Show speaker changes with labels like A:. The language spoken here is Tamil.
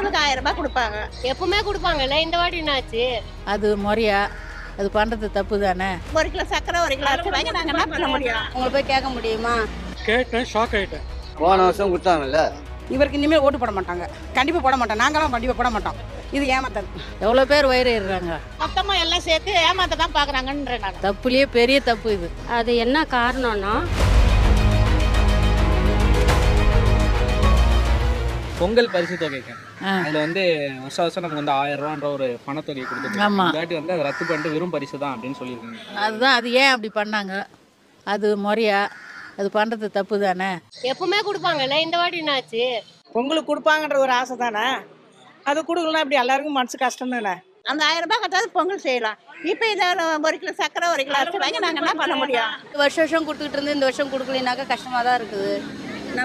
A: பொங்கலுக்கு 1000 ரூபாய் கொடுப்பாங்க.
B: எப்பவுமே கொடுப்பாங்கல்ல, இந்த வாட்டி என்னாச்சு?
C: அது முறையா அது பண்ணுறது தப்பு தானே.
A: 1 கிலோ சக்கரை 1 கிலோ அரிசி வாங்கி நாங்கள் என்ன பண்ண முடியும்?
D: உங்களை போய் கேட்க முடியுமா?
E: கேட்டேன், ஷாக் ஆகிட்டேன்.
F: போன வருஷம் கொடுத்தாங்கல்ல.
D: இவருக்கு இனிமேல் ஓட்டு போட மாட்டாங்க, கண்டிப்பாக போட மாட்டோம், நாங்களாம் கண்டிப்பாக போட மாட்டோம். இது ஏமாத்தல்.
C: எவ்வளோ பேர் வயிறு ஏறுறாங்க.
A: மொத்தமாக எல்லாம் சேர்த்து ஏமாத்த தான் பார்க்குறாங்கன்றேன் நான்.
C: தப்புலேயே பெரிய தப்பு இது.
B: அது என்ன காரணம்னா,
E: பொங்கல் பரிசு தொகைக்கு அதில் வந்து வருஷம் வருஷம் நமக்கு வந்து 1000 ரூபான்ற ஒரு பணத்தொகையை கொடுத்துருக்காங்க.
C: ஆமா.
E: இந்த வாட்டி வந்து அதை ரத்து பண்ணிட்டு வெறும் பரிசு தான் அப்படின்னு சொல்லியிருக்காங்க.
C: அதுதான், அது ஏன் அப்படி பண்ணாங்க? அது முறையா அது பண்ணுறது தப்பு தானே.
B: எப்பவுமே கொடுப்பாங்கல்ல, இந்த வாட்டி என்னாச்சு?
D: உங்களுக்கு கொடுப்பாங்கன்ற ஒரு ஆசை தானே, அது கொடுக்கலாம். இப்படி எல்லாருக்கும் மனசு கஷ்டம் தானே.
A: அந்த 1000 ரூபாய் கட்டாவது பொங்கல் செய்யலாம். இப்போ இதை 1 கிலோ சக்கரை 1 கிலோ அரிசி வாங்கி நாங்கள் என்ன பண்ண முடியும்?
D: வருஷம் வருஷம் கொடுத்துக்கிட்டு இருந்து இந்த வருஷம் கொடுக்கலனாக்கா கஷ்டமாக தான் இருக்குது.